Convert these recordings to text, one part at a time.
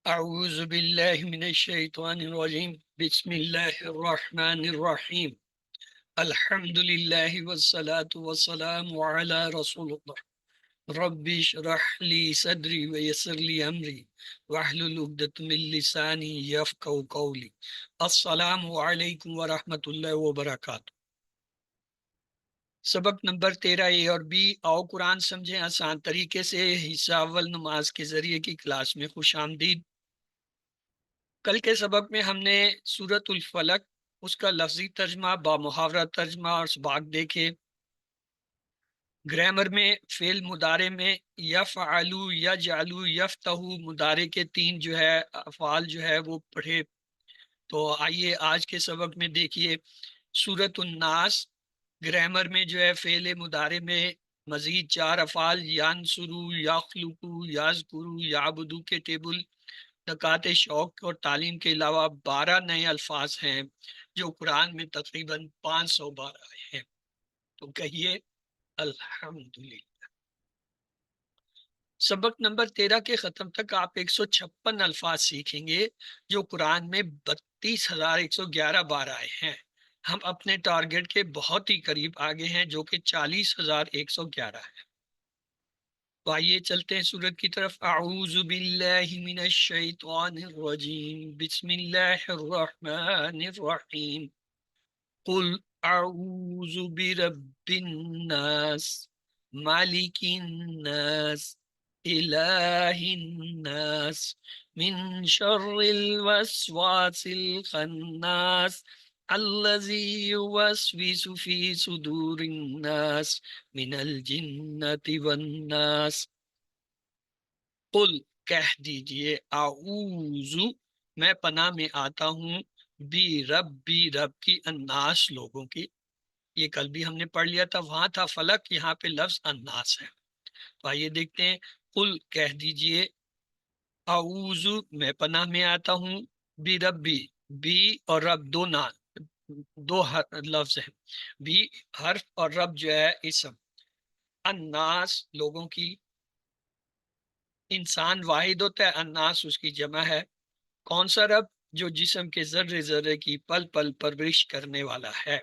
اعوذ باللہ من الشیطان الرجیم بسم اللہ الرحمن الرحیم الحمد للہ والصلاة والسلام علی رسول اللہ رب اشرح لی صدری ویسر لی امری واحلل عقدۃ من لسانی یفقہوا قولی۔ السلام علیکم ورحمۃ اللہ وبرکاتہ۔ سبق نمبر 13 اے اور بی، آؤ قرآن سمجھیں آسان طریقے سے، حصہ اول نماز کے ذریعے کی کلاس میں خوش آمدید۔ کل کے سبق میں ہم نے سورۃ الفلق، اس کا لفظی ترجمہ، با محاورہ ترجمہ اور اسباق دیکھے۔ گرامر میں فعل مضارع میں یفعلو، یجعلو، یفتحو مضارع کے 3 جو ہے افعال جو ہے وہ پڑھے۔ تو آئیے آج کے سبق میں دیکھیے سورۃ الناس۔ گرامر میں جو ہے فعل مضارع میں مزید 4 افعال ینصرو، یخلقو، یذکرو، یعبدو کے ٹیبل۔ نکات شوق اور تعلیم کے علاوہ 12 نئے الفاظ ہیں جو قرآن میں تقریباً 500 بار آئے ہیں۔ تو کہیے الحمدللہ۔ سبق نمبر 13 کے ختم تک آپ 156 الفاظ سیکھیں گے جو قرآن میں 32,111 بار آئے ہیں۔ ہم اپنے ٹارگٹ کے بہت ہی قریب آگے ہیں جو کہ 40,111 ہے۔ تو آئیے چلتے ہیں سورت کی طرف۔ اعوذ باللہ من الشیطان الرجیم، بسم اللہ الرحمن الرحیم۔ قل اعوذ برب الناس، مالک الناس، الہ الناس، من شر الوسواس الخناس، الذی یوسوس فی صدور الناس من الجنۃ والناس۔ قل کہہ دیجئے، اعوذ میں پناہ میں آتا ہوں، رب کی، الناس لوگوں کی۔ یہ کل بھی ہم نے پڑھ لیا تھا، وہاں تھا فلک، یہاں پہ لفظ الناس ہے۔ تو آئیے دیکھتے ہیں۔ قل کہہ دیجئے، اعوذ میں پناہ میں آتا ہوں، بربی، بی اور رب دو لفظ ہیں، بی حرف اور رب جو ہے اسم۔ الناس لوگوں کی، انسان واحد ہوتا ہے، الناس اس کی جمع ہے۔ کون سا رب؟ جو جسم کے ذرے ذرے کی پل پل پرورش کرنے والا ہے۔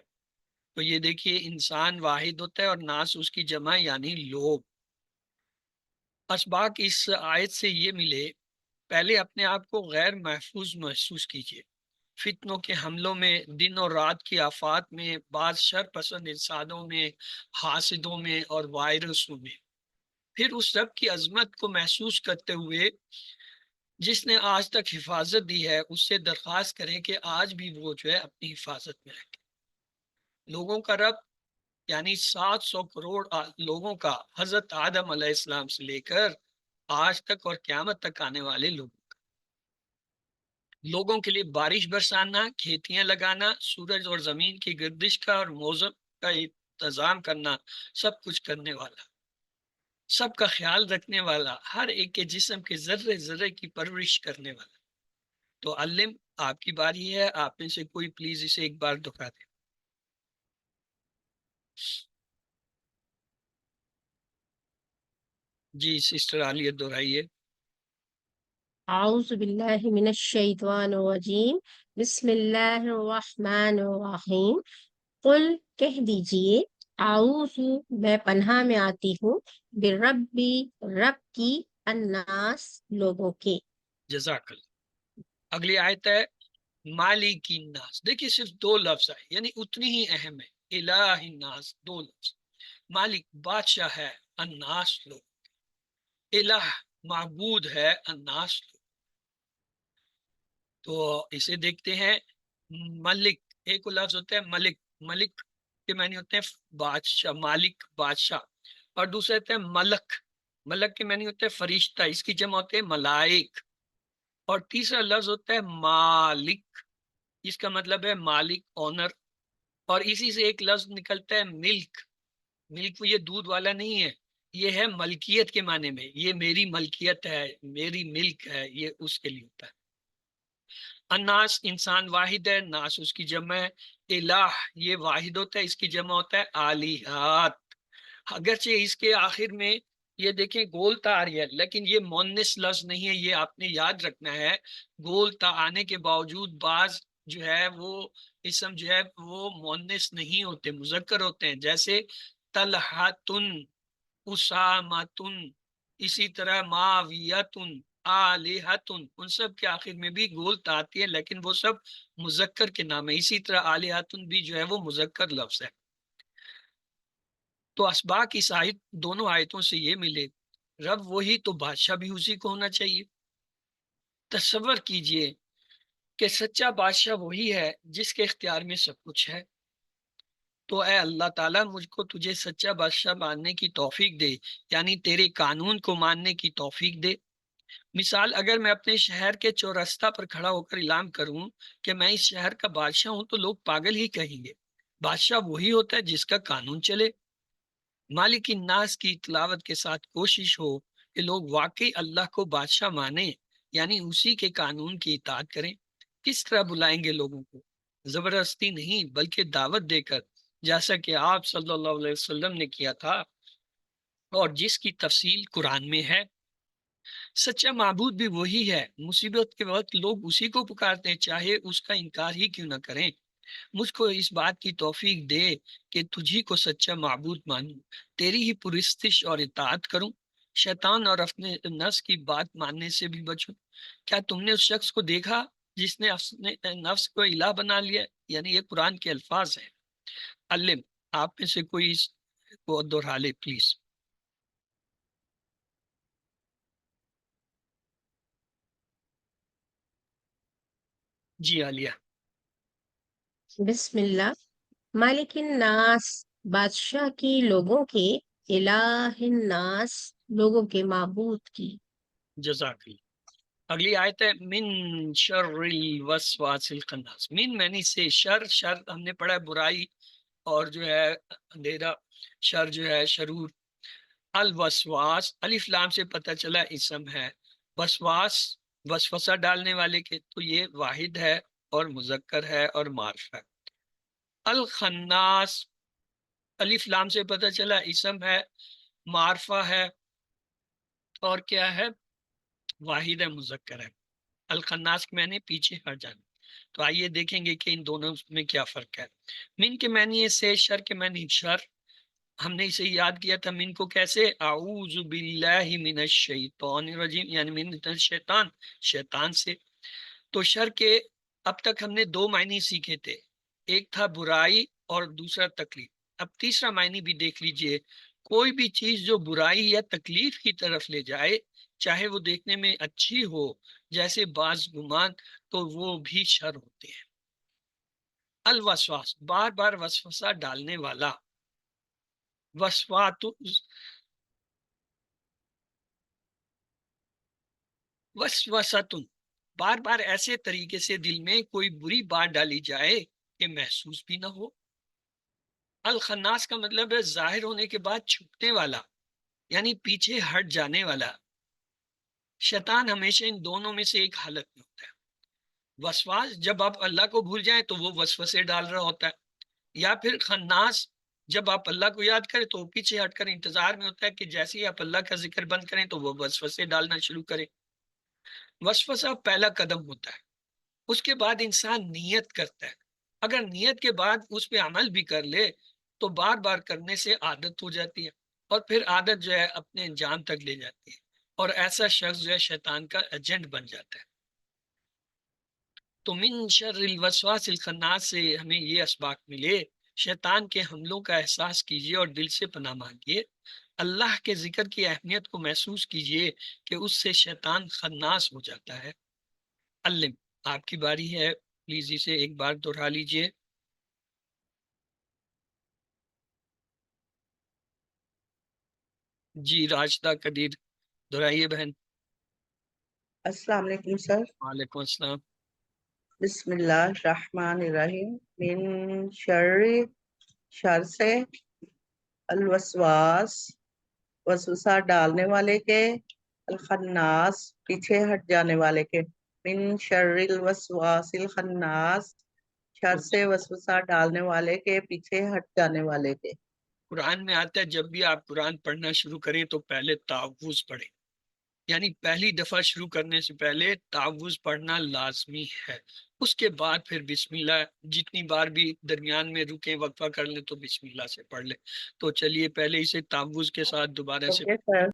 تو یہ دیکھیے انسان واحد ہوتا ہے اور ناس اس کی جمع یعنی لوگ۔ اسباق اس آیت سے یہ ملے، پہلے اپنے آپ کو غیر محفوظ محسوس کیجیے، فتنوں کے حملوں میں، دن اور رات کی آفات میں، بعض شر پسند انسانوں میں، حاسدوں میں اور وائرسوں میں۔ پھر اس رب کی عظمت کو محسوس کرتے ہوئے جس نے آج تک حفاظت دی ہے اس سے درخواست کریں کہ آج بھی وہ جو ہے اپنی حفاظت میں رکھے۔ لوگوں کا رب یعنی 700 کروڑ لوگوں کا، حضرت آدم علیہ السلام سے لے کر آج تک اور قیامت تک آنے والے لوگوں کا۔ لوگوں کے لیے بارش برسانا، کھیتیاں لگانا، سورج اور زمین کی گردش کا اور موسم کا انتظام کرنا، سب کچھ کرنے والا، سب کا خیال رکھنے والا، ہر ایک کے جسم کے ذرے ذرے کی پرورش کرنے والا۔ تو علم آپ کی باری ہے، آپ میں سے کوئی پلیز اسے ایک بار دکھا دے۔ جی سسٹر عالیہ دہرائیے۔ اعوذ باللہ من الشیطان الرجیم، بسم اللہ الرحمن الرحیم۔ قل کہہ دیجئے، اعوذ میں پناہ میں آتی ہوں، بربی رب کی، الناس لوگوں کے۔ جزاک اللہ۔ اگلی آیت ہے مالک الناس۔ دیکھیے صرف 2 لفظ ہے، یعنی اتنی ہی اہم ہے۔ الہ الناس 2 لفظ، مالک بادشاہ ہے، الناس لوگ، الہ معبود ہے، الناس لوگ۔ تو اسے دیکھتے ہیں۔ ملک ایک لفظ ہوتا ہے ملک، ملک کے معنی ہوتے ہیں بادشاہ، مالک بادشاہ، اور دوسرے ہوتے ہیں ملک، ملک کے معنی ہوتے ہیں فرشتہ، اس کی جمع ہوتے ہیں ملائک، اور تیسرا لفظ ہوتا ہے مالک، اس کا مطلب ہے مالک، اونر، اور اسی سے ایک لفظ نکلتا ہے ملک۔ ملک یہ دودھ والا نہیں ہے، یہ ہے ملکیت کے معنی میں، یہ میری ملکیت ہے، میری ملک ہے، یہ اس کے لیے ہوتا ہے۔ الناس انسان واحد ہے، ناس اس کی جمع ہے، الہ یہ واحد ہوتا ہے، اس کی جمع ہوتا ہے آلیہات۔ اگرچہ اس کے آخر میں یہ دیکھیں گول تا آ رہی ہے، لیکن یہ مونس لفظ نہیں ہے، یہ آپ نے یاد رکھنا ہے۔ گول تا آنے کے باوجود بعض جو ہے وہ اسم جو ہے وہ مونس نہیں ہوتے، مذکر ہوتے ہیں، جیسے طلحتن، اسامتن، اسی طرح معاویتن، آلہتن، ان سب کے آخر میں بھی گول تا آتی ہے، لیکن وہ سب مذکر کے نام ہے۔ اسی طرح آلہتن بھی جو ہے وہ مذکر لفظ ہے۔ تو اسباق کی آیت دونوں آیتوں سے یہ ملے، رب وہی تو بادشاہ بھی اسی کو ہونا چاہیے۔ تصور کیجئے کہ سچا بادشاہ وہی ہے جس کے اختیار میں سب کچھ ہے۔ تو اے اللہ تعالیٰ مجھ کو تجھے سچا بادشاہ ماننے کی توفیق دے، یعنی تیرے قانون کو ماننے کی توفیق دے۔ مثال، اگر میں اپنے شہر کے چورستہ پر کھڑا ہو کر اعلان کروں کہ میں اس شہر کا بادشاہ ہوں تو لوگ پاگل ہی کہیں گے۔ بادشاہ وہی ہوتا ہے جس کا قانون چلے۔ مالک الناس کی تلاوت کے ساتھ کوشش ہو کہ لوگ واقعی اللہ کو بادشاہ مانیں، یعنی اسی کے قانون کی اطاعت کریں۔ کس طرح بلائیں گے لوگوں کو؟ زبردستی نہیں بلکہ دعوت دے کر، جیسا کہ آپ صلی اللہ علیہ وسلم نے کیا تھا اور جس کی تفصیل قرآن میں ہے۔ سچا معبود بھی وہی ہے، مصیبت کے وقت لوگ اسی کو پکارتے ہیں، چاہے اس کا انکار ہی کیوں نہ کریں۔ مجھ کو اس بات کی توفیق دے کہ تجھی کو سچا معبود مانوں، تیری ہی پرستش اور اطاعت کروں، شیطان اور اپنے نفس کی بات ماننے سے بھی بچوں۔ کیا تم نے اس شخص کو دیکھا جس نے اپنے نفس کو الہ بنا لیا؟ یعنی یہ قرآن کے الفاظ ہیں۔ علم، آپ میں سے کوئی اس کو دہرا لے پلیز۔ جی عالیہ۔ بسم اللہ۔ مالک الناس، بادشاہ کی، لوگوں کے، الہ الناس، لوگوں کے معبود کی۔ جزاک اللہ۔ اگلی آیت ہے من شر الوسواس الخناس۔ من معنی سے شر، شر ہم نے پڑھا ہے برائی اور جو ہے اندھیرا، شر جو ہے شرور۔ الوسواس، الف لام سے پتہ چلا اسم ہے۔ وسواس، وسوسہ ڈالنے والے کے، تو یہ واحد ہے اور مذکر ہے اور معرفہ ہے۔ الخناس، الف لام سے پتہ چلا اسم ہے، معرفہ ہے اور کیا ہے؟ واحد ہے، مذکر ہے۔ الخناس کے معنی پیچھے ہٹ جانا۔ تو آئیے دیکھیں گے کہ ان دونوں میں کیا فرق ہے۔ من کے معنی ہے سے، شر کے معنی شر۔ ہم نے اسے یاد کیا تھا من کو کیسے؟ اعوذ باللہ من الشیطان الرجیم، یعنی من الشیطان، شیطان سے۔ تو شر کے اب تک ہم نے دو معنی سیکھے تھے، ایک تھا برائی اور دوسرا تکلیف۔ اب تیسرا معنی بھی دیکھ لیجئے، کوئی بھی چیز جو برائی یا تکلیف کی طرف لے جائے، چاہے وہ دیکھنے میں اچھی ہو جیسے بعض گمان، تو وہ بھی شر ہوتے ہیں۔ الوسواس، بار بار وسوسہ ڈالنے والا۔ وسوات، وسوستن، بار بار ایسے طریقے سے دل میں کوئی بری بات ڈالی جائے کہ محسوس بھی نہ ہو۔ الخناس کا مطلب ہے ظاہر ہونے کے بعد چھپنے والا، یعنی پیچھے ہٹ جانے والا۔ شیطان ہمیشہ ان دونوں میں سے ایک حالت میں ہوتا ہے۔ وسواس، جب آپ اللہ کو بھول جائیں تو وہ وسوسے ڈال رہا ہوتا ہے، یا پھر خناس، جب آپ اللہ کو یاد کریں تو وہ پیچھے ہٹ کر انتظار میں ہوتا ہے کہ جیسے ہی آپ اللہ کا ذکر بند کریں تو وہ وسوسے ڈالنا شروع کریں۔ وسوسہ پہلا قدم ہوتا ہے، اس کے بعد انسان نیت کرتا ہے۔ اگر نیت کے بعد اس پہ عمل بھی کر لے تو بار بار کرنے سے عادت ہو جاتی ہے، اور پھر عادت جو ہے اپنے انجام تک لے جاتی ہے، اور ایسا شخص جو ہے شیطان کا ایجنٹ بن جاتا ہے۔ تو من شر الوسواس الخناس سے ہمیں یہ اسباق ملے، شیطان کے حملوں کا احساس کیجئے اور دل سے پناہ مانگیے۔ اللہ کے ذکر کی اہمیت کو محسوس کیجئے کہ اس سے شیطان خناس ہو جاتا ہے۔ علم، آپ کی باری ہے، پلیز اسے ایک بار دہرا لیجئے۔ جی راجدہ قدیر، دہرائیے بہن۔ السلام علیکم سر۔ وعلیکم السلام۔ بسم اللہ الرحمن الرحیم۔ من شر، شر سے، الوسواس، وسوسہ ڈالنے والے کے، الخناس، پیچھے ہٹ جانے والے کے۔ من شر الوسواس الخناس، شر سے وسوسہ ڈالنے والے کے، پیچھے ہٹ جانے والے کے۔ قرآن میں آتا ہے جب بھی آپ قرآن پڑھنا شروع کریں تو پہلے تعوذ پڑھیں، یعنی پہلی دفعہ شروع کرنے سے پہلے تعوذ پڑھنا لازمی ہے، اس کے بعد پھر بسم اللہ، جتنی بار بھی درمیان میں رکیں وقفہ کر لیں تو بسم اللہ سے پڑھ لیں۔ تو چلیے پہلے اسے تعوذ کے ساتھ دوبارہ سے اوکے سر،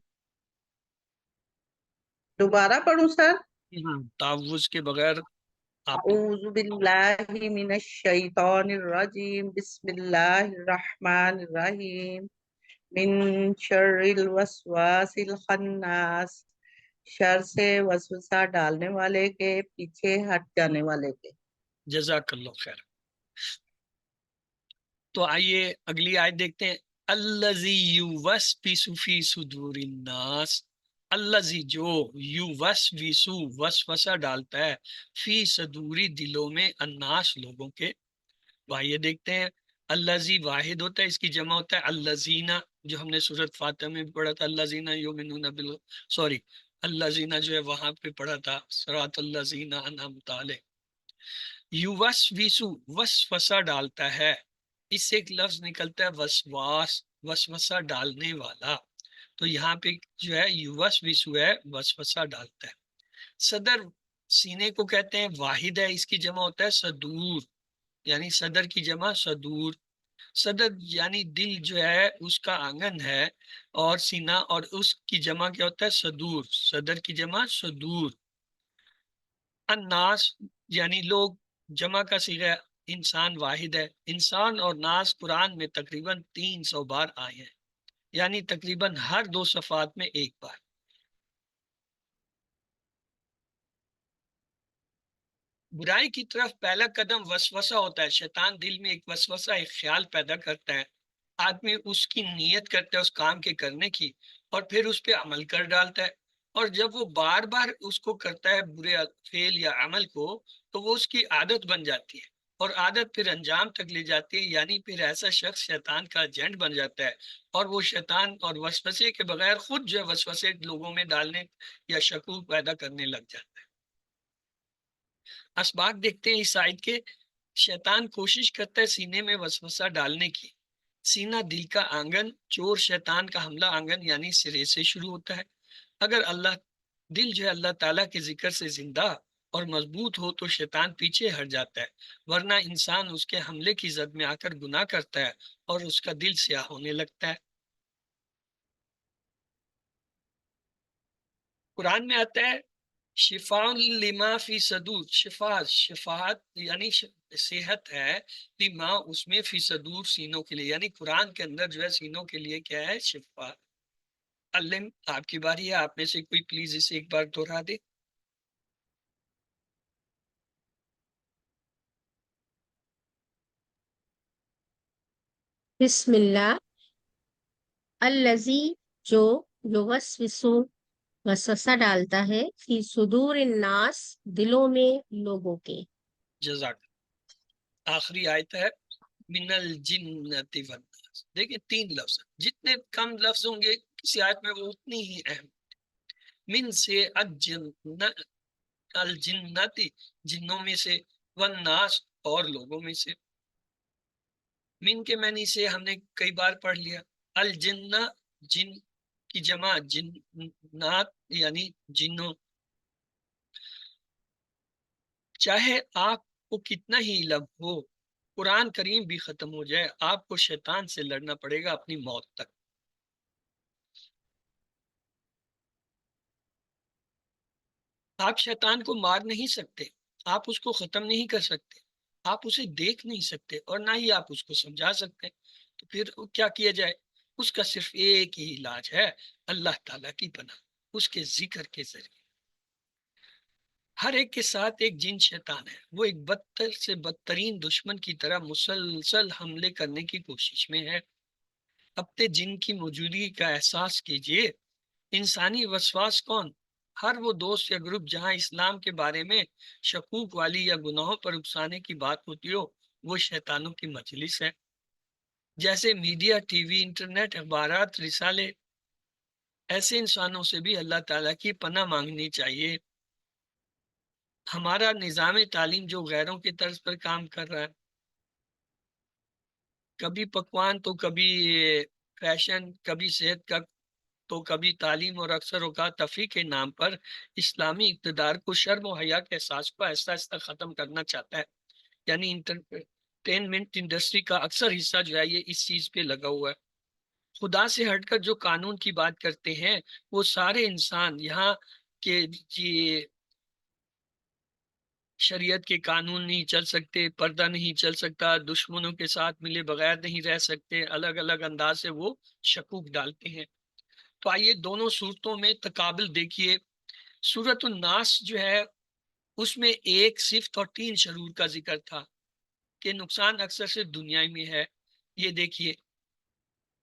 دوبارہ پڑھوں سر؟ تعوذ کے بغیر آپ اعوذ باللہ من الشیطان الرجیم، بسم اللہ الرحمن الرحیم، من شر الوسواس الخناس، شر سے وسوسہ ڈالنے والے کے، پیچھے ہٹ جانے والے کے۔ جزاک اللہ خیر۔ تو آئیے اگلی آیت دیکھتے ہیں، الذی یوسوس فی صدور الناس، الذی جو یوسوس وسوسہ ڈالتا ہے فی صدوری دلوں میں، الناس لوگوں کے۔ تو آئیے دیکھتے ہیں، الذی واحد ہوتا ہے، اس کی جمع ہوتا ہے الذین، جو ہم نے سورۃ فاتحہ میں بھی پڑھا تھا، الذین یؤمنون الذین جو ہے وہاں پہ پڑھا تھا صراط الذین انعمت علیہم۔ یوسوسو وسوسہ ڈالتا ہے، اس سے ایک لفظ نکلتا ہے وسواس، وسوسہ ڈالنے والا۔ تو یہاں پہ جو ہے یوسوسو ہے، وسوسہ ڈالتا ہے۔ صدر سینے کو کہتے ہیں، واحد ہے، اس کی جمع ہوتا ہے صدور، یعنی صدر کی جمع صدور۔ صدر یعنی دل جو ہے اس کا آنگن ہے، اور سینہ اور اس کی جمع کیا ہوتا ہے صدور، صدر کی جمع صدور۔ الناس یعنی لوگ، جمع کا صیغہ انسان واحد ہے۔ انسان اور ناس قرآن میں تقریباً 300 بار آئے ہیں، یعنی تقریباً ہر 2 صفحات میں ایک بار۔ برائی کی طرف پہلا قدم وسوسہ ہوتا ہے، شیطان دل میں ایک وسوسہ، ایک خیال پیدا کرتا ہے، آدمی اس کی نیت کرتا ہے اس کام کے کرنے کی، اور پھر اس پہ عمل کر ڈالتا ہے، اور جب وہ بار بار اس کو کرتا ہے برے فعل یا عمل کو، تو وہ اس کی عادت بن جاتی ہے، اور عادت پھر انجام تک لے جاتی ہے، یعنی پھر ایسا شخص شیطان کا ایجنٹ بن جاتا ہے، اور وہ شیطان اور وسوسے کے بغیر خود جو ہے وسوسے لوگوں میں ڈالنے یا شکوک پیدا کرنے لگ جاتا ہے۔ اسباق دیکھتے ہیں اس آیت کے، شیطان کوشش کرتا ہے سینے میں وسوسہ ڈالنے کی۔ سینہ دل کا آنگن، چور شیطان کا حملہ آنگن یعنی سرے سے شروع ہوتا ہے۔ اگر دل جو ہے اللہ تعالیٰ کے ذکر سے زندہ اور مضبوط ہو تو شیطان پیچھے ہٹ جاتا ہے، ورنہ انسان اس کے حملے کی زد میں آ کر گناہ کرتا ہے اور اس کا دل سیاہ ہونے لگتا ہے۔ قرآن میں آتا ہے شفاء لما فی صدور، شفاعت یعنی صحت ہے، لما اس میں فی صدور سینوں کے لیے، یعنی قرآن کے اندر جو ہے سینوں کے لیے کیا ہے؟ شفا۔ علم آپ کی باری ہے، آپ میں سے کوئی پلیز اسے ایک بار دہرا دے۔ بسم اللہ، الذی جو یوسوسو وسوسہ ڈالتا ہے، فی صدور الناس دلوں میں لوگوں کے۔ جزاک۔ آخری آیت ہے من الجنت والناس، دیکھیں 3 لفظ، جتنے کم لفظ ہوں گے کسی آیت میں وہ اتنی ہی اہم۔ من سے الجنتی جنوں میں سے، والناس اور لوگوں میں سے۔ من کے معنی سے ہم نے کئی بار پڑھ لیا، الجنہ جن کی جمع جنات یعنی جنوں۔ چاہے آپ کو کتنا ہی علم ہو، قرآن کریم بھی ختم ہو جائے، آپ کو شیطان سے لڑنا پڑے گا اپنی موت تک۔ آپ شیطان کو مار نہیں سکتے، آپ اس کو ختم نہیں کر سکتے، آپ اسے دیکھ نہیں سکتے، اور نہ ہی آپ اس کو سمجھا سکتے، تو پھر کیا کیا جائے؟ اس کا صرف ایک ہی علاج ہے، اللہ تعالیٰ کی پناہ، اس کے ذکر کے ذریعے۔ ہر ایک کے ساتھ ایک جن شیطان ہے، وہ ایک بدتر سے بدترین دشمن کی طرح مسلسل حملے کرنے کی کوشش میں ہے۔ اپنے جن کی موجودگی کا احساس کیجئے۔ انسانی وسواس کون؟ ہر وہ دوست یا گروپ جہاں اسلام کے بارے میں شکوک والی یا گناہوں پر اکسانے کی بات ہوتی ہو، وہ شیطانوں کی مجلس ہے۔ جیسے میڈیا، ٹی وی، انٹرنیٹ، اخبارات، رسالے، ایسے انسانوں سے بھی اللہ تعالیٰ کی پناہ مانگنی چاہیے۔ ہمارا نظام تعلیم جو غیروں کی طرز پر کام کر رہا ہے، کبھی پکوان تو کبھی فیشن، کبھی صحت کا تو کبھی تعلیم، اور اکثر اوقات تفریح کے نام پر اسلامی اقتدار کو شرم و حیا کے احساس کو آہستہ آہستہ ختم کرنا چاہتا ہے. یعنی انٹرٹینمنٹ انڈسٹری کا اکثر حصہ جو ہے یہ اس چیز پہ لگا ہوا ہے. خدا سے ہٹ کر جو قانون کی بات کرتے ہیں وہ سارے انسان یہاں کے جی شریعت کے قانون نہیں چل سکتے، پردہ نہیں چل سکتا، دشمنوں کے ساتھ ملے بغیر نہیں رہ سکتے، الگ الگ انداز سے وہ شکوک ڈالتے ہیں. تو آئیے دونوں صورتوں میں تقابل دیکھیے. سورۃ الناس جو ہے اس میں ایک صفت اور 3 شرور کا ذکر تھا کہ نقصان اکثر سے دنیا میں ہے. یہ دیکھیے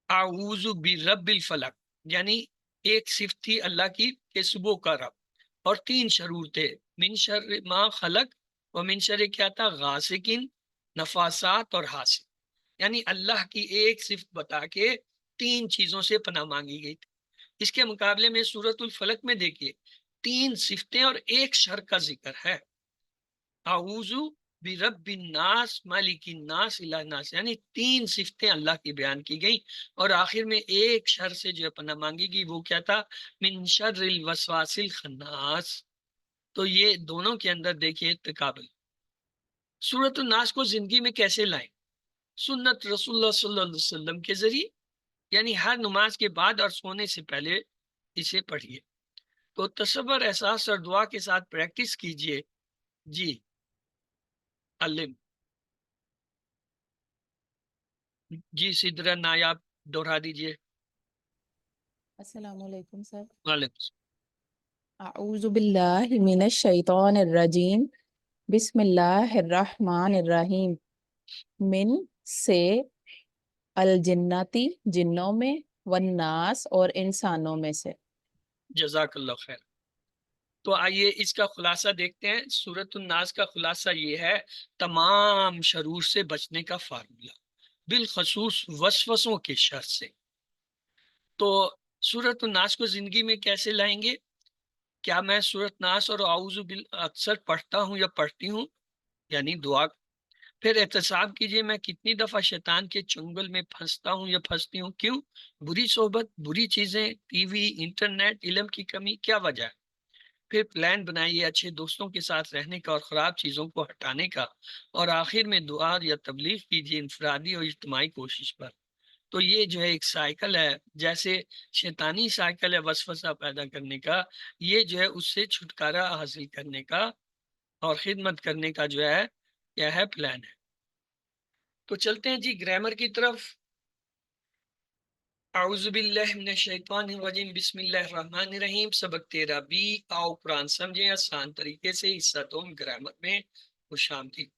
اعوذ برب الفلق، یعنی ایک صفت تھی اللہ کی کہ صبح کا رب، اور 3 شرور تھے، من شر ما خلق، و من شر کیا تھا، غاسقین، نفاسات اور حاسد. یعنی اللہ کی ایک صفت بتا کے 3 چیزوں سے پناہ مانگی گئی تھی. اس کے مقابلے میں سورۃ الفلق میں دیکھیے 3 صفتیں اور ایک شر کا ذکر ہے. اعوذ برب الناس، مالک الناس، الہ الناس، یعنی 3 صفتیں اللہ کی بیان کی گئی، اور آخر میں ایک شر سے جو پناہ مانگی گئی وہ کیا تھا، من شر الوسواس الخناس. تو یہ دونوں کے اندر دیکھیے تقابل. سورۃ الناس کو زندگی میں کیسے لائیں؟ سنت رسول اللہ صلی اللہ علیہ وسلم کے ذریعے، یعنی ہر نماز کے بعد اور سونے سے پہلے اسے پڑھیے. تو تصور، احساس اور دعا کے ساتھ پریکٹس کیجئے. جی علم. جی سدرا نایاب دوہرا دیجئے. السلام علیکم سر. وعلیکم السلام. اعوذ باللہ من الشیطان الرجیم، بسم اللہ الرحمن الرحیم. من سے، الجنتی جنوں میں، والناس اور انسانوں میں سے. جزاک اللہ خیر. تو آئیے اس کا خلاصہ دیکھتے ہیں. سورۃ الناس کا خلاصہ یہ ہے تمام شرور سے بچنے کا فارمولہ، بالخصوص وسوسوں کے شر سے. تو سورۃ الناس کو زندگی میں کیسے لائیں گے؟ کیا میں سورۃ ناس اور اعوذ اکثر پڑھتا ہوں یا پڑھتی ہوں، یعنی دعا. پھر احتساب کیجئے میں کتنی دفعہ شیطان کے چنگل میں پھنستا ہوں یا پھنستی ہوں. کیوں؟ بری صحبت، بری چیزیں، ٹی وی، انٹرنیٹ، علم کی کمی، کیا وجہ ہے؟ پھر پلان بنائیے اچھے دوستوں کے ساتھ رہنے کا اور خراب چیزوں کو ہٹانے کا، اور آخر میں دعا یا تبلیغ کیجیے انفرادی اور اجتماعی کوشش پر. تو یہ جو ہے ایک سائیکل ہے، جیسے شیطانی سائیکل ہے وسوسہ پیدا کرنے کا، یہ جو ہے اس سے چھٹکارا حاصل کرنے کا اور خدمت کرنے کا جو ہے کیا ہے، پلان ہے. تو چلتے ہیں جی گرامر کی طرف. اعوذ باللہ من الشیطان الرجیم، بسم اللہ الرحمن الرحیم. سبق 13 بی، آؤ قرآن سمجھیں آسان طریقے سے. حصہ دوم گرامر میں خوش آمدید.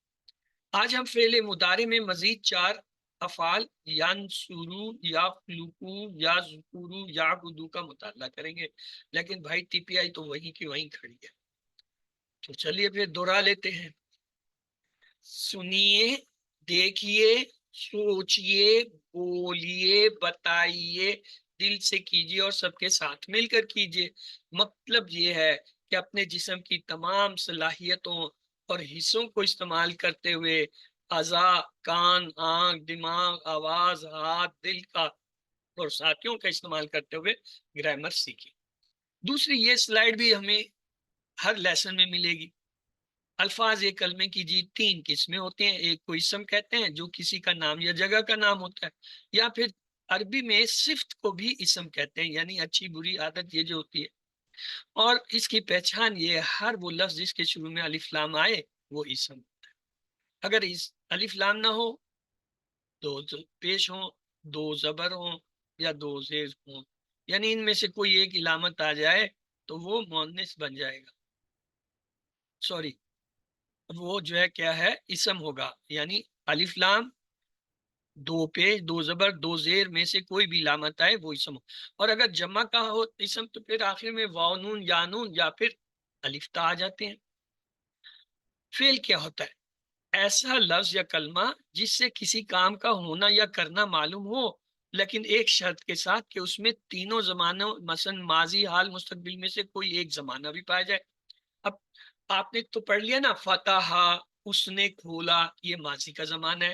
آج ہم فعل مضارع میں مزید 4 افعال ینصرو، یخلقو، یذکرو، یعبدو کا مطالعہ کریں گے. لیکن بھائی ٹی پی آئی تو وہیں کی وہیں کھڑی ہے، تو چلیے پھر دوہرا لیتے ہیں. سنیے، دیکھیے، سوچئے، بولیے، بتائیے، دل سے کیجیے اور سب کے ساتھ مل کر کیجیے. مطلب یہ ہے کہ اپنے جسم کی تمام صلاحیتوں اور حصوں کو استعمال کرتے ہوئے اعضاء، کان، آنکھ، دماغ، آواز، ہاتھ، دل کا اور ساتھیوں کا استعمال کرتے ہوئے گرامر سیکھیں. دوسری یہ سلائیڈ بھی ہمیں ہر لیسن میں ملے گی. الفاظ ایک کلمے کی جی 3 قسمیں ہوتے ہیں. ایک کو اسم کہتے ہیں جو کسی کا نام یا جگہ کا نام ہوتا ہے، یا پھر عربی میں صفت کو بھی اسم کہتے ہیں، یعنی اچھی بری عادت یہ جو ہوتی ہے. اور اس کی پہچان یہ، ہر وہ لفظ جس کے شروع میں الف لام آئے وہ اسم ہوتا ہے. اگر اس الف لام نہ ہو، 2 پیش ہوں، 2 زبر ہوں، یا 2 زیر ہوں، یعنی ان میں سے کوئی ایک علامت آ جائے تو وہ مؤنث بن جائے گا، سوری وہ جو ہے کیا ہے، اسم ہوگا. یعنی الف لام، 2 پیش، 2 زبر، 2 زیر میں سے کوئی بھی علامت آئے وہ اسم ہو. اور اگر جمع کا ہو اسم تو پھر آخر میں واو نون یا نون یا پھر الف تا آ جاتے ہیں. فعل کیا ہوتا ہے؟ ایسا لفظ یا کلمہ جس سے کسی کام کا ہونا یا کرنا معلوم ہو، لیکن ایک شرط کے ساتھ کہ اس میں تینوں زمانوں، مثلا ماضی، حال، مستقبل میں سے کوئی ایک زمانہ بھی پایا جائے. اب آپ نے تو پڑھ لیا نا، فتح، اس نے کھولا، یہ ماضی کا زمانہ ہے.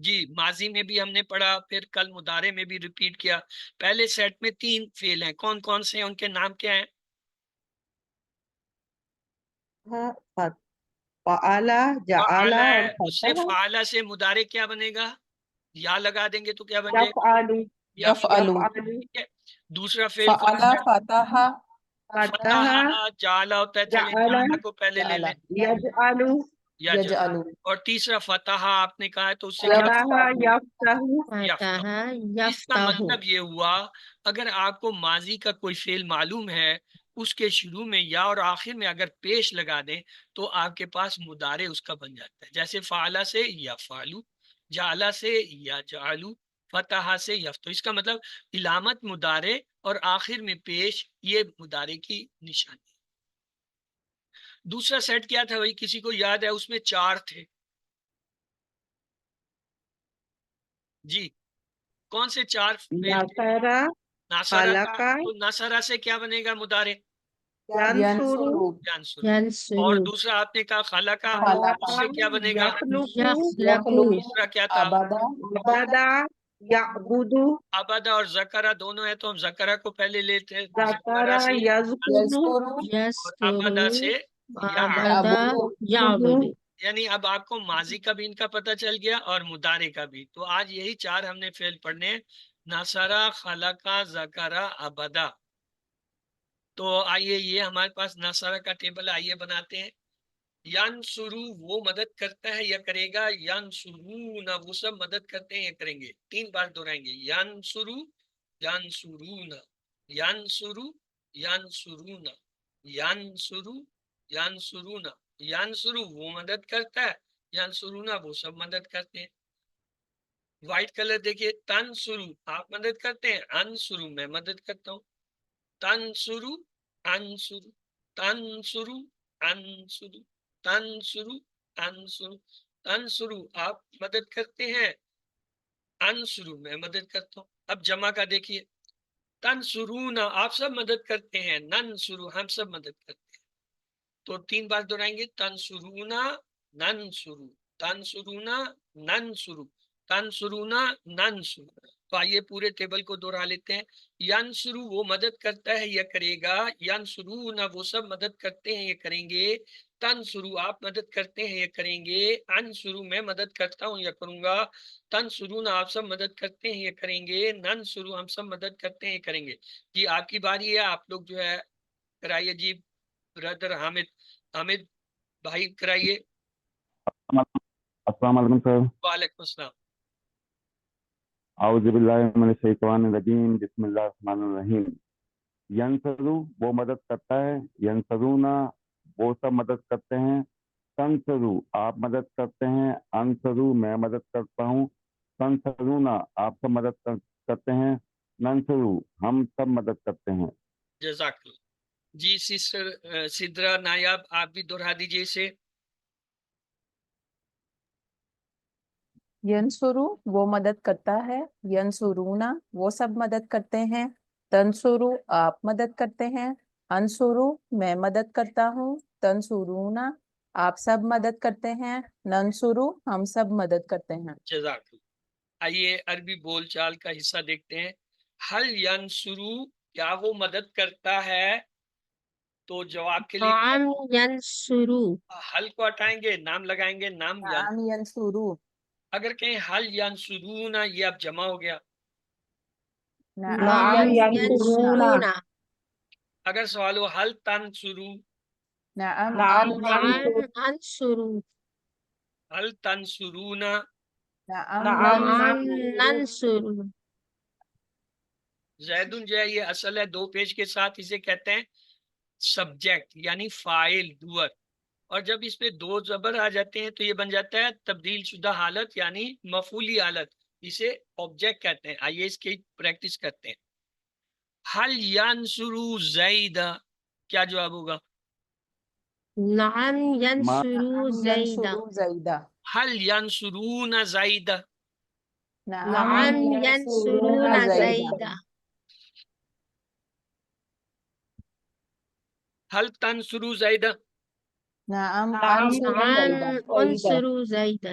جی ماضی میں بھی ہم نے پڑھا، پھر کل مضارع میں بھی ریپیٹ کیا. پہلے سیٹ میں 3 فعل ہیں، کون کون سے ہیں، ان کے نام کیا ہیں؟ فعلا، جعل فعلا ہے، اور اس سے فتح. فعلا سے مضارع کیا بنے گا؟ یا لگا دیں گے تو کیا بن جائے گا؟ یفعل، یفعلو، یفعل، ٹھیک ہے. دوسرا فعل کون فعلا، سا ہے؟ فتح، فتح، فتح، جعل ہوتا ہے، چلے جعل، جعل کو پہلے لے جعل، لیں، یجعل، یجعل. یجعلو، اور تیسرا فتح آپ نے کہا ہے تو اس سے کیا؟ فتح، یفتح. یفتح. فتح اس کا یفتح. مطلب یہ ہوا اگر آپ کو ماضی کا کوئی فعل معلوم ہے، اس کے شروع میں یا اور آخر میں اگر پیش لگا دیں تو آپ کے پاس مضارع اس کا بن جاتا ہے. جیسے فعلا سے یفعلو، جعلا سے یجعلو، فتح سے یفتح. اس کا مطلب علامت مضارع اور آخر میں پیش، یہ مضارع کی نشانی. دوسرا سیٹ کیا تھا بھائی، کسی کو یاد ہے؟ اس میں 4 تھے. جی کون سے 4 فعل تھے؟ نصر، ناصرہ کا، خلق، تو ناصرہ سے کیا بنے گا مضارع؟ ینصر، ینصرو، ینصر. اور ینصرو. دوسرا آپ نے کہا خلقہ، خلق، اس سے کیا بنے گا؟ یخلق، یخلقو. تیسرا کیا تھا؟ عبدا، عبدا، یعبد، عبدہ اور ذکرہ دونوں ہے تو ہم ذکرہ کو پہلے لیتے ہیں، ذکر، ذکرہ سے یذکر، یذکرو، اور عبدہ یسترو. سے عبدا یعبدو، یعبدو. یعنی اب آپ کو ماضی کا بھی ان کا پتہ چل گیا اور مضارع کا بھی. تو آج یہی 4 ہم نے فعل پڑھنے ہیں، ناصرہ، خلقہ، ذکرہ، عبدہ. تو آئیے یہ ہمارے پاس ناصرہ کا ٹیبل آئیے بناتے ہیں. ینصرو وہ مدد کرتا ہے یا کرے گا، ینصرون وہ سب مدد کرتے ہیں یا کریں گے. 3 بار دہرائیں گے، ینصرو، ینصرون، ینصرو، ینصرون، ینصرو، ینصرون. ینصرو وہ مدد کرتا ہے، ینصرون وہ سب مدد کرتے ہیں. وائٹ کلر دیکھیے، تنصرو آپ مدد کرتے ہیں، انصرو میں مدد کرتا ہوں. تنصرو، انصرو، تنصرو، انصرو، تنصرو، انصرو. تنصرو آپ مدد کرتے ہیں، انصرو میں مدد کرتا ہوں. اب جمع کا دیکھیے، تنصرون آپ سب مدد کرتے ہیں، ننصرو ہم سب مدد کرتے ہیں. تو 3 بار دہرائیں گے، تنصرون، ننصرو، تنصرون، ننصرو، تنصرون، ننصرو. تو آئیے پورے ٹیبل کو دہرا لیتے ہیں. ینصرو وہ مدد کرتا ہے یا کرے گا، ینصرون وہ سب مدد کرتے ہیں یا کریں گے، تنصرو آپ مدد کرتے ہیں یا کریں گے، انصرو میں مدد کرتا ہوں یا کروں گا، تنصرون آپ سب مدد کرتے ہیں یا کریں گے، ننصرو ہم سب مدد کرتے ہیں یا کریں گے. جی آپ کی باری ہے، آپ لوگ جو ہے کرائیے. جی برادر حامد، حامد بھائی کرائیے. السلام علیکم سر. وعلیکم السلام. اعوذ باللہ من الشیطان الرجیم، بسم اللہ الرحمن الرحیم. ینصرو وہ مدد کرتا ہے، ینصرونا وہ سب مدد کرتے ہیں، تنصرو آپ مدد کرتے ہیں، انصرو میں مدد کرتا ہوں، تنصرونا آپ سب مدد کرتے ہیں، ننصرو ہم سب مدد کرتے ہیں. جزاک اللہ. جی سسٹر سدرا نایاب آپ بھی دہرا دیجیے اسے. ینصرو وہ مدد کرتا ہے، ینصرونا وہ سب مدد کرتے ہیں، تنصرو آپ مدد کرتے ہیں، انصرو میں مدد کرتا ہوں، تنصرونا آپ سب مدد کرتے ہیں، ننصرو ہم سب مدد کرتے ہیں. جزاک اللہ. آئیے عربی بول چال کا حصہ دیکھتے ہیں. حل ینصرو کیا وہ مدد کرتا ہے؟ تو جواب کے لیے نعم ینصرو. حل کو ہٹائیں گے، نام لگائیں گے، نام نعم ینصرو، اگر کہیں حل ینصرون یہ اب جمع ہو گیا. نعم نعم ینصرون، ینصرون، اگر سوال ہو حل تنصرو، نعم نعم نعم انصرو، انصرو. حل تنصرون. نعم نعم نعم ننصرو. ننصرو. زیدن جو ہے یہ اصل ہے 2 پیج کے ساتھ، اسے کہتے ہیں سبجیکٹ یعنی فاعل ڈوئر. اور جب اس پہ 2 زبر آ جاتے ہیں تو یہ بن جاتا ہے تبدیل شدہ حالت یعنی مفعولی حالت، اسے آبجیکٹ کہتے ہیں. آئیے اس کی پریکٹس کرتے ہیں. حل ینصرو زیدہ کیا جواب ہوگا؟ نعم ینصرو نعم زیدہ. ینصرو زیدہ، حل ینصرون زیدہ. نعم نعم ینصرون ینصرون زیدہ، زیدہ. حل تنصرو زیدہ. نعم نعم انصرو نعم زیدہ. انصرو زیدہ.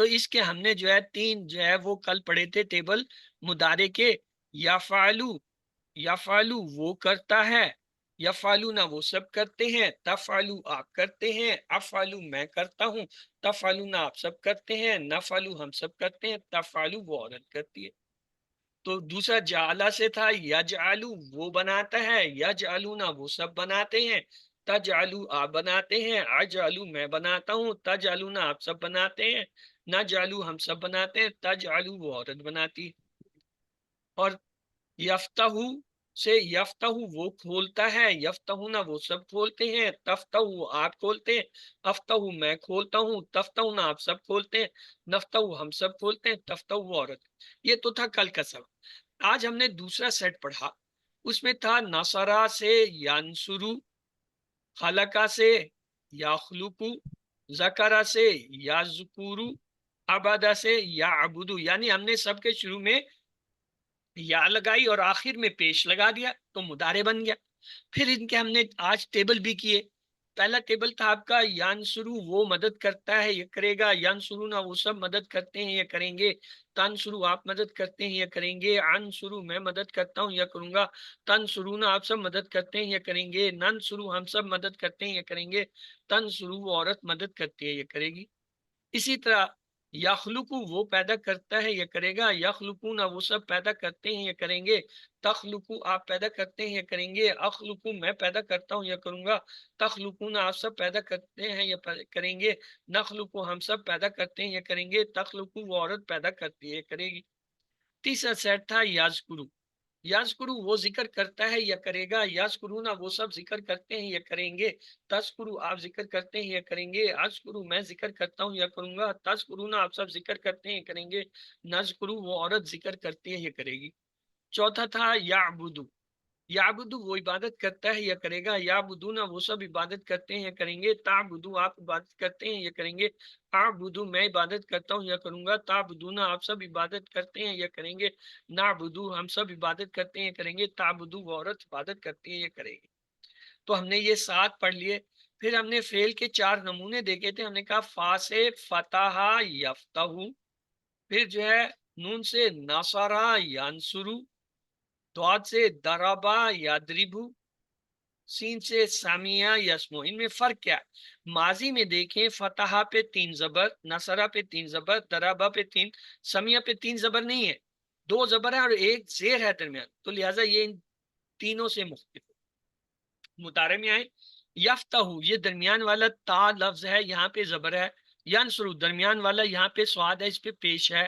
تو اس کے ہم نے جو ہے 3 جو ہے وہ کل پڑھے تھے ٹیبل مدارے کے. یفعلو وہ کرتا ہے، یفعلونا وہ سب کرتے ہیں، تفعلو آپ کرتے ہیں، افعلو میں کرتا ہوں، تفعلونا آپ سب کرتے ہیں، نفعلو ہم سب کرتے ہیں، تفعلو وہ عورت کرتی ہے. تو دوسرا جعلہ سے تھا یجعلو وہ بناتا ہے، یجعلونا وہ سب بناتے ہیں، تجعلو آپ بناتے ہیں، اجعلو میں بناتا ہوں، تجعلونا آپ سب بناتے ہیں، نجعلو ہم سب بناتے ہیں، تجعلو وہ عورت بناتی ہے. اور یفتہو سے یفتہو وہ کھولتا ہے، یفتہونا وہ سب کھولتے ہیں، تفتہو آپ کھولتے ہیں، افتہو میں کھولتا ہوں، تفتہونا آپ سب کھولتے ہیں، نفتہو ہم سب کھولتے ہیں، تفتہو وہ عورت. یہ تو تھا کل کا سبق. آج ہم نے دوسرا سیٹ پڑھا، اس میں تھا نصرہ سے ینصرو، خلقہ سے یخلقو، ذکرہ سے یذکرو، عبدہ سے یعبدو. یعنی ہم نے سب کے شروع میں یا لگائی اور آخر میں پیش لگا دیا تو مضارع بن گیا. پھر ان کے ہم نے آج ٹیبل بھی کیے. پہلا ٹیبل تھا آپ کا ینصرو وہ مدد کرتا ہے یہ کرے گا، ینصرونا وہ سب مدد کرتے ہیں یہ کریں گے، تنصرو آپ مدد کرتے ہیں یہ کریں گے، انصرو میں مدد کرتا ہوں یہ کروں گا، تنصرونا آپ سب مدد کرتے ہیں یہ کریں گے، ننصرو ہم سب مدد کرتے ہیں یہ کریں گے، تنصرو وہ عورت مدد کرتی ہے یہ کرے گی. اسی طرح یخلقو وہ پیدا کرتا ہے یہ کرے گا، یخلقونا وہ سب پیدا کرتے ہیں یہ کریں گے، تخلقو آپ پیدا کرتے ہیں یہ کریں گے، اخلقو میں پیدا کرتا ہوں یہ کروں گا، تخلقونا آپ سب پیدا کرتے ہیں یہ کریں گے، نخلقو ہم سب پیدا کرتے ہیں یہ کریں گے، تخلقو وہ عورت پیدا کرتی ہے یہ کرے گی. تیسرا سیٹ تھا یذکرو، یذکرو وہ ذکر کرتا ہے یا کرے گا، یذکرونا وہ سب ذکر کرتے ہیں یا کریں گے، تذکرو آپ ذکر کرتے ہیں یا کریں گے، اذکرو میں ذکر کرتا ہوں یا کروں گا، تذکرونا آپ سب ذکر کرتے ہیں یا کریں گے، نذکرو وہ عورت ذکر کرتی ہے یا کرے گی. چوتھا تھا یعبدو، یعبدو وہ عبادت کرتا ہے یا کرے گا، یعبدونا وہ سب عبادت کرتے ہیں یا کریں گے، تعبدو آپ عبادت کرتے ہیں یا کریں گے، اعبدو میں عبادت کرتا ہوں یا کروں گا، تعبدونا آپ سب عبادت کرتے ہیں یا کریں گے، نعبدو ہم سب عبادت کرتے ہیں یا کریں گے، تعبدو وہ عورت عبادت کرتی ہے یا کرے گی. تو ہم نے یہ 7 پڑھ لیے. پھر ہم نے فعل کے 4 نمونے دیکھے تھے. ہم نے کہا فا سے فتح یفتح، پھر جو ہے نون سے نصرہ ینصرو، ضاد سے ضربہ یضربو، سین سے سمیع یسمو. ان میں فرق کیا ہے؟ ماضی میں دیکھیں فتح پہ 3 زبر، نصرہ پہ 3 زبر، ضربہ پہ 3، سمیع پہ 3 زبر نہیں ہے، 2 زبر ہے اور 1 زیر ہے درمیان، تو لہٰذا یہ ان تینوں سے مختلف. مضارع میں آئے یفتح یہ درمیان والا تا لفظ ہے یہاں پہ زبر ہے، ینصرو درمیان والا یہاں پہ سواد ہے اس پہ پیش ہے،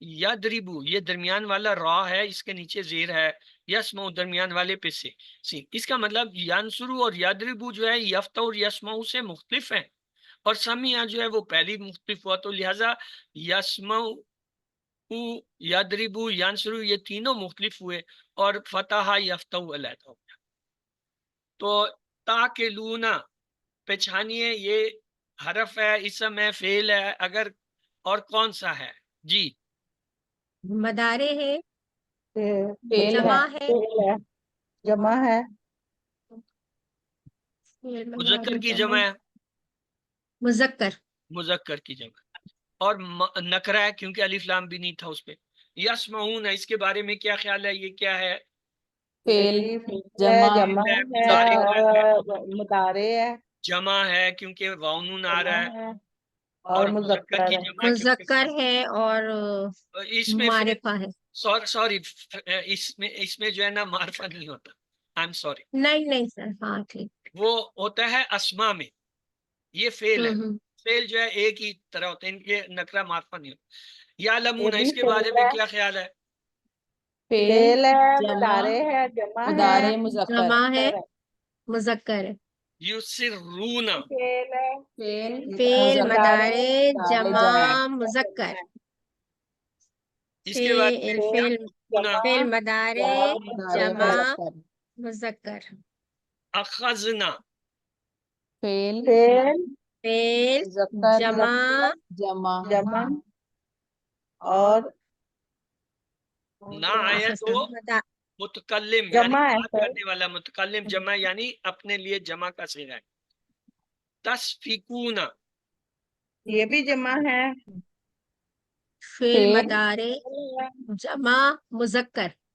یضربو یہ درمیان والا را ہے اس کے نیچے زیر ہے، یسمعو درمیان والے پہ سے سین. اس کا مطلب ینصرو اور یضربو جو ہے یفتح اور یسمعو سے مختلف ہیں، اور سمیع جو ہے وہ پہلی مختلف ہوا، تو لہٰذا یسمعو یضربو ینصرو یہ تینوں مختلف ہوئے اور فتح یفتح علیحدہ ہو گیا. تو تاکلونا پہچانیے یہ حرف ہے، اسم ہے، فعل ہے، اگر اور کون سا ہے جی؟ مدارے ہے، فعل جمع ہے، ہے، جمع ہے، فعل مذکر مضارع کی جمع جمع ہے، مذکر، مذکر کی جمع اور نکرہ ہے کیونکہ الف لام بھی نہیں تھا اس پہ. یسمعون اس کے بارے میں کیا خیال ہے؟ یہ کیا ہے؟ فعل یہ فعل جمع ہے، جمع ہے مضارع اور مضارع ہے، جمع ہے کیونکہ واؤن آ رہا ہے، جمع ہے اور اور مذکر مذکر کی ہے. جمع مذکر ہے اور اس میں معرفہ ہے. سوری اس میں جو ہے نا معرفہ نہیں ہوتا، آئی ایم سوری، نہیں سر، ہاں ٹھیک. وہ ہوتا ہے اسما میں، یہ فعل ہے، ہوں فعل جو ہے ایک ہی طرح ہوتا ہے، ان کے نکرہ معرفہ نہیں ہوتا. یا یہ لمون بھی اس کے فعل بارے میں ہے، کیا خیال ہے؟ فعل فعل ہے، جمع مضارع ہے، جمع ہے، مضارع مذکر. جمع ہے، مذکر ہے. مذکر ہے، یسرون فعل ہے، فعل مذکر مدارے مضارع جمع جمع. مذکر، اس کے بارے میں فعل جمع فعل مدارے مضارع جمع مذکر. مذکر، اخذنا فعل فعل فعل مذکر جمع جمع جمع اور نعیت و متکلم یعنی جمع ہے بات سر. کرنے والا، متکلم جمع یعنی اپنے لیے جمع کا صیغہ ہے. تصفیکون یہ بھی جمع ہے، فعل فعل مضارع جمع مذکر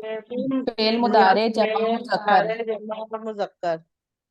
یہ بھی فعل مضارع جمع فعل مذکر مضارع جمع مذکر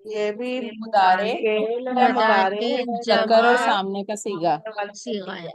یہ بھی فعل مضارع فعل ہے مضارع ہے مذکر اور جمع سامنے کا صیغہ صیغہ ہے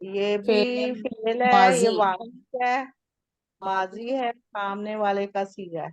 یہ بھی فعل فعل ہے، یہ ماضی واحد ہے، ماضی ہے، سامنے والے کا صیغہ ہے۔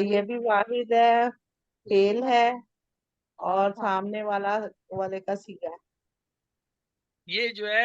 یہ بھی واحد ہے، فعل ہے اور سامنے والے کا صیغہ ہے۔ یہ جو ہے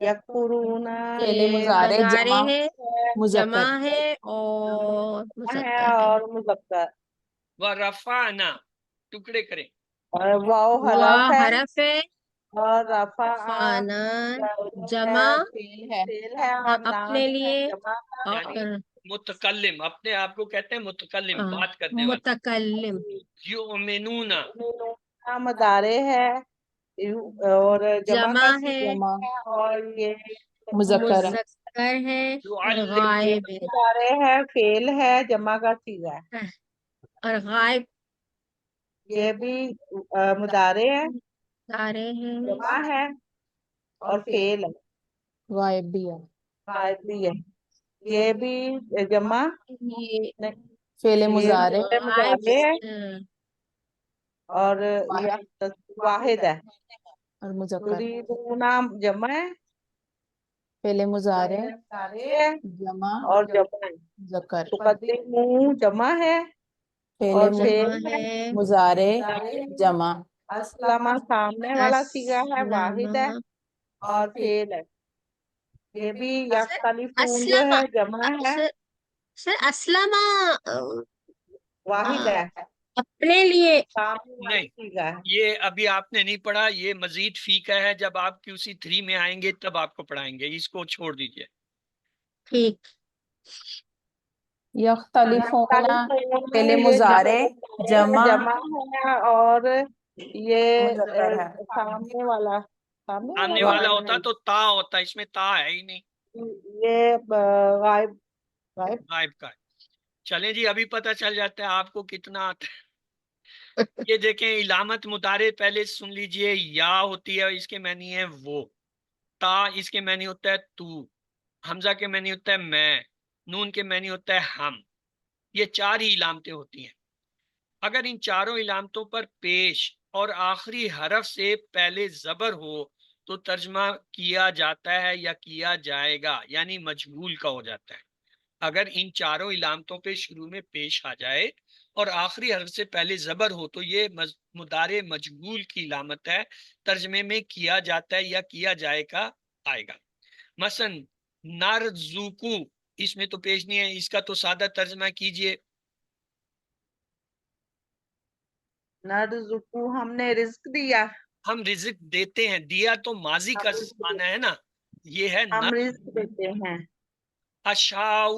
یکفرون فعل یہ مضارع مضارع جمع ہے مذکر جمع ہے اور ہے مذکر ہے اور مذکر، ورفعنا ٹکڑے کریں، اور واو وا حرف ہے حرف ہے اور رفع فانا جمع فعل ہے فعل ہے اور نام اپنے ہے لیے جمع کا۔ یعنی اور متکلم، اپنے آپ کو کہتے ہیں متکلم، بات کرنے والا۔ متکلم یؤمنون مضارع ہے اور جمع جمع کا ہے صیغہ جمع ہے اور یہ مذکر ہے مذکر ہے اور يعلمون غائب ہے مضارع ہے، فعل ہے، جمع کا صیغہ ہے۔ اور غائب یہ بھی مضارع ہے، سارے ہیں جمع ہے اور فعل ہے، غائب بھی ہے غائب بھی ہے۔ یہ بھی جمع یہ فعل یہ مضارع غائب مضارع ہے اور واحد ہے۔ اور مذکر تریدون جمع ہے، فعل مضارع مضارع ہے جمع اور جمع ہے۔ مذکر تقدمون جمع ہے فعل اور جمع فعل ہے۔ ہے مضارع جمع اسلم سامنے والا صیغہ ہے، واحد ہے اسلم اور فعل ہے۔ یہ بھی یختلفون جو اسلم ہے جمع ہے، سر اسلم واحد ہے، اپنے لیے سامنے والا نہیں، صیغہ ہے۔ یہ ابھی آپ نے نہیں پڑھا، یہ مزید فی کا ہے، جب آپ QC3 میں آئیں گے تب آپ کو پڑھائیں گے، اس کو چھوڑ دیجئے۔ ٹھیک یختلفون یختلفون فعل یہ مضارع جمع جمع ہے اور یہ مذکر ہے سامنے والا سامنے والا ہوتا تو تا ہوتا، اس میں تا ہے ہی نہیں، یہ غائب غائب غائب کا ہے۔ چلیں جی، ابھی پتہ چل جاتا ہے آپ کو کتنا آتا ہے۔ یہ دیکھیں، علامت مضارع پہلے سن لیجئے، یا ہوتی ہے، اس کے معنی ہے وہ، تا اس کے معنی ہوتا ہے تو، حمزہ کے معنی ہوتا ہے میں، نون کے معنی ہوتا ہے ہم۔ یہ چار ہی علامتیں ہوتی ہیں۔ اگر ان چاروں علامتوں پر پیش اور آخری حرف سے پہلے زبر ہو تو ترجمہ کیا جاتا ہے یا کیا جائے گا، یعنی مجہول کا ہو جاتا ہے۔ اگر ان چاروں علامتوں پہ شروع میں پیش آ جائے اور آخری حرف سے پہلے زبر ہو تو یہ مضارع مجہول کی علامت ہے، ترجمے میں کیا جاتا ہے یا کیا جائے گا آئے گا۔ مثلا نرزقو، اس میں تو پیش نہیں ہے، اس کا تو سادہ ترجمہ کیجئے۔ نرزقو ہم نے رزق دیا، ہم رزق دیتے ہیں، دیا تو ماضی کا معنی ہے نا، یہ ہے ہم نہ رزق دیتے ہیں۔ اشاؤ،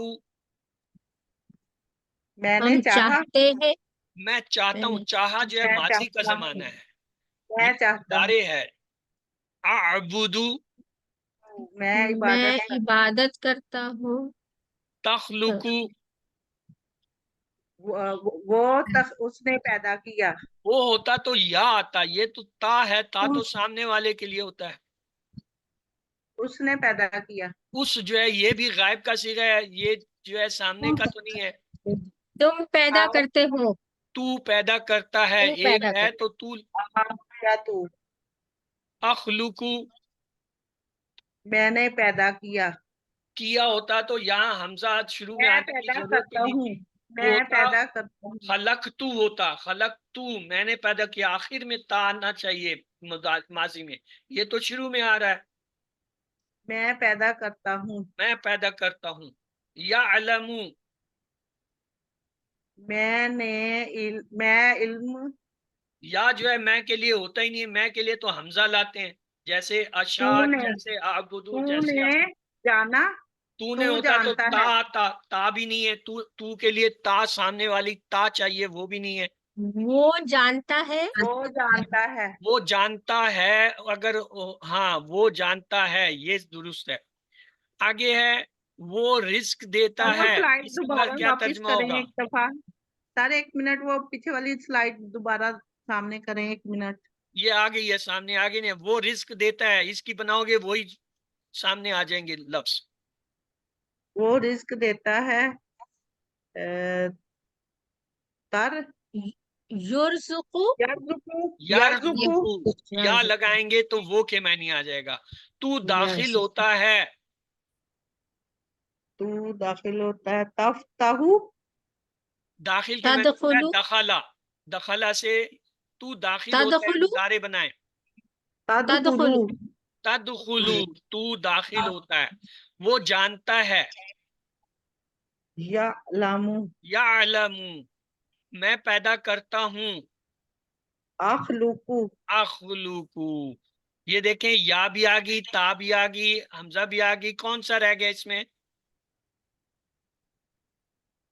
میں نے ہم چاہا، چاہتے ہیں میں چاہتا ہوں، چاہا جو ہے میں ماضی کا چاہتا زمانہ ہوں، ہے، میں یہ چاہتا ہوں، مضارع ہے۔ اعبدو، میں میں عبادت کرتا عبادت کرتا ہوں تخلقو، اس نے پیدا کیا، وہ ہوتا تو یا آتا، یہ تو تا ہے، تا تو سامنے والے کے لیے ہوتا ہے۔ اس نے پیدا کیا۔ اس جو ہے یہ بھی غائب کا صیغہ ہے، یہ جو ہے سامنے کا تو نہیں ہے۔ تم پیدا کرتے ہو تو پیدا کرتا ہے، تو ایک پیدا ہے کرتے تو تو۔ یا تو، اخلقو، میں نے پیدا کیا، کیا ہوتا تو یہاں حمزہ شروع میں میں آنے کی پیدا ضرورت کرتا نہیں ہوں، تھی، وہ میں ہوتا پیدا کرتا ہوں، خلقتو ہوتا، خلقتو میں نے پیدا کیا، آخر میں تا آنا چاہیے ماضی میں، یہ تو شروع میں آ رہا ہے، میں پیدا کرتا ہوں، میں پیدا کرتا ہوں۔ یعلمو، میں علم، یا جو ہے میں کے لیے ہوتا ہی نہیں ہے، میں کے لیے تو حمزہ لاتے ہیں، جیسے اشا، تو نے جیسے اعبدو، تو جیسے نے جانا، تو نے تو ہوتا تو جانتا تا ہے، آتا، تا بھی نہیں ہے، تو کے لیے تا سامنے والی تا چاہیے، وہ بھی نہیں ہے۔ وہ جانتا ہے وہ جانتا ہے. وہ جانتا ہے، اگر ہاں وہ جانتا ہے، یہ درست ہے. آگے ہے وہ رزق دیتا وہ ہے، سلائڈ اس کا دوبارہ کیا واپس ترجمہ کریں ہوگا؟ ایک دفعہ. سر 1 منٹ وہ پیچھے والی سلائڈ دوبارہ سامنے کریں 1 منٹ. یہ آ گئی ہے سامنے، آگے نہیں، وہ رزق دیتا ہے، اس کی بناؤ گے وہی سامنے آ جائیں گے لفظ. وہ رزق دیتا ہے تر یرزقو یرزقو یا لگائیں گے تو وہ کے معنی آ جائے گا. تو داخل ہوتا ہے، تو داخل ہوتا ہے تفتح داخل کے معنی تدخلو دخلا، دخلا سے تو داخل ہوتا ہے، تدخلو مضارع بنائیں. تدخلو تدخلو تو داخل ہوتا ہے، وہ جانتا ہے. یعلم یعلم میں پیدا کرتا ہوں. اخلق اخلوقو، یہ دیکھیں یا بھی آ گئی، تا بھی آ گئی، حمزہ بھی آ گئی، کون سا رہ گیا اس میں؟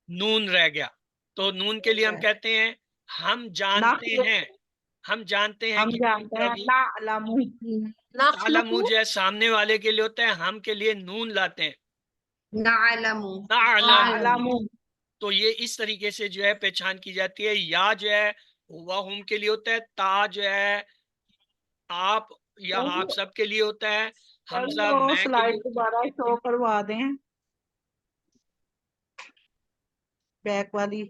نون رہ گیا. تو نون کے لیے ہم کہتے ہیں ہم جانتے ہیں، ہم جانتے ہیں ہم کہ جانتے ہیں نعلم تعلم نخلقو جو ہے سامنے والے کے لیے ہوتا ہے، ہم کے لیے نون لاتے ہیں. نعلم نعلم، نعلم تو یہ اس طریقے سے جو ہے پہچان کی جاتی ہے. یا جو ہے ہوا ہم کے لیے ہوتا ہے، تا جو ہے آپ یا آپ سب کے لیے ہوتا ہے، حمزہ وہ میں کے سلائڈ لیے. دوبارہ شو کروا دیں بیک والی.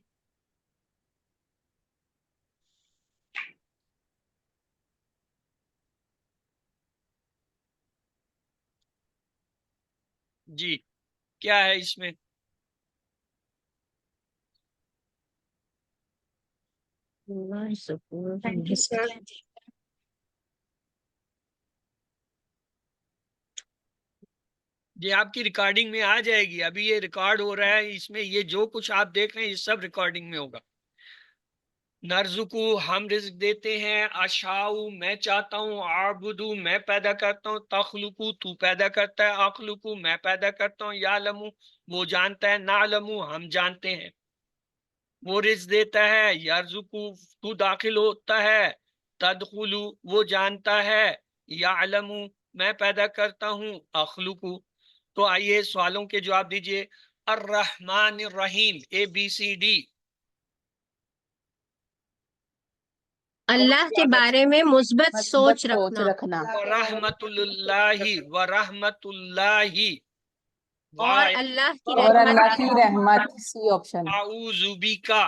جی کیا ہے اس میں؟ یہ آپ کی ریکارڈنگ میں آ جائے گی، ابھی یہ ریکارڈ ہو رہا ہے، اس میں یہ جو کچھ آپ دیکھ رہے ہیں یہ سب ریکارڈنگ میں ہوگا. نرزقو ہم رزق دیتے ہیں، اشاؤ میں چاہتا ہوں، عابدو میں پیدا کرتا ہوں، تخلقو تو پیدا کرتا ہے، اخلقو میں پیدا کرتا ہوں، یعلمو وہ جانتا ہے، نعلمو ہم جانتے ہیں. وہ رزق دیتا ہے، یرزقو تو داخل ہوتا ہے، تدخلو وہ جانتا ہے، یعلمو میں پیدا کرتا ہوں، اخلقو. تو آئیے سوالوں کے جواب دیجئے. الرحمن الرحیم ABCD. اللہ کے بارے میں مثبت مثبت سوچ سوچ رکھنا رکھنا. ورحمت اللہ، ورحمت اللہ، اور اللہ کی اور رحمت اللہ کی رحمت، سی آپشن. اعوذ بکا،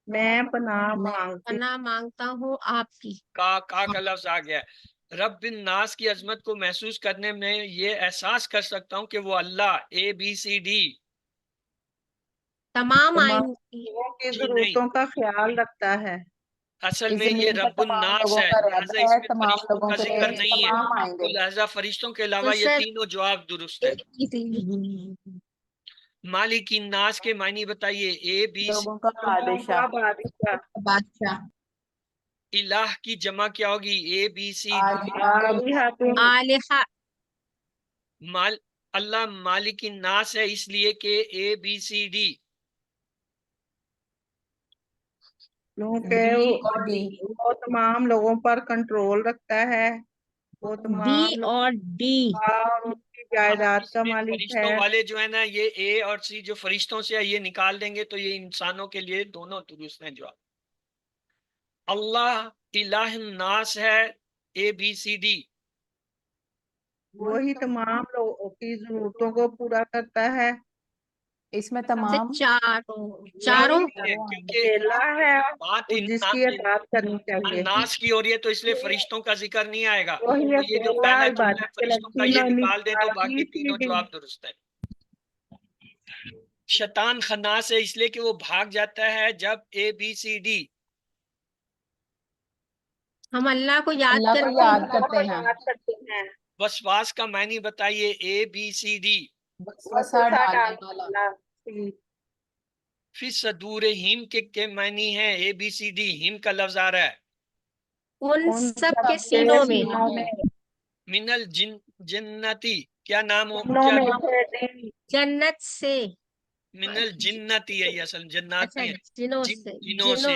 میں پناہ میں مانگتی پناہ مانگتا ہوں آپ کی. کا لفظ آ گیا ہے. رب الناس کی عظمت کو محسوس کرنے میں یہ احساس کر سکتا ہوں کہ وہ اللہ ABCD. تمام تمام آئندہ لوگوں کی جی نہیں، ضرورتوں کا خیال رکھتا ہے. اصل اس میں یہ زمین پر رب تمام الناس لوگوں ہے، کا رب لہذا ہے، اس میں تمام فرشتوں لوگوں کا کے ذکر لیے نہیں ہے، تمام تو آئندے. لہذا فرشتوں کے تو علاوہ یہ سر تینوں جواب درست ہے. مالک الناس کے معنی بتائیے. ABC. لوگوں کا بادشاہ. بادشاہ بادشاہ الہ کی جمع کیا ہوگی؟ ABCD. آلہہ اللہ مالک الناس ہے اس لیے کہ ABCD. کیونکہ اور ڈی. وہ تمام لوگوں پر کنٹرول رکھتا ہے. وہ بی تمام لوگوں اور ڈی. کا اور ان کی جائیداد اس کا میں مالک فرشتوں ہے. والے جو ہے نا، یہ A اور C جو فرشتوں سے ہے یہ نکال دیں گے تو یہ انسانوں کے لیے دونوں درست ہیں جواب. اللہ الہ الناس ہے ABCD. وہی تمام لوگوں کی ضرورتوں کو پورا کرتا ہے. اس میں تمام چاروں کیونکہ اکیلا ہے بات اور جس کی اطاعت کرنی چاہیے. الناس کی ہو رہی ہے تو اس لیے فرشتوں کا ذکر نہیں آئے گا. وہی تو یہ جو اکیلا پہلا جملہ ہے عبادت کے فرشتوں کا یہ تینوں نکال دیں تو باقی تینوں ABCD. جواب درست ہے. شیطان خناس ہے اس لیے کہ وہ بھاگ جاتا ہے جب ABCD. ہم اللہ کو یاد اللہ کو کرتے یاد ہیں. کرتے ہیں. یاد کرتے ہیں. وسواس کا معنی بتائیے ABCD. وسوسہ ڈالنے والا. فی صدور ہم کے معنی ہے ABCD. ہم کا لفظ آ رہا ہے. ان سب سب کے سینوں میں من الجنتی کیا نام ہو جنوں کیا؟ میں سے جنت سے. من الجنتی ہے یہ اصل جنات اچھا نہیں ہے، جنوں سے جنوں سے.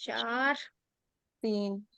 4। 3।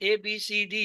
ABCD।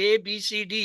ABCD।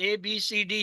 ABCD।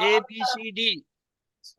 ABCD।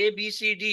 ABCD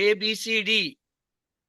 ABCD।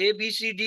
ABCD।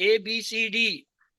ABCD।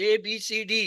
ABCD।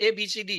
ABCD।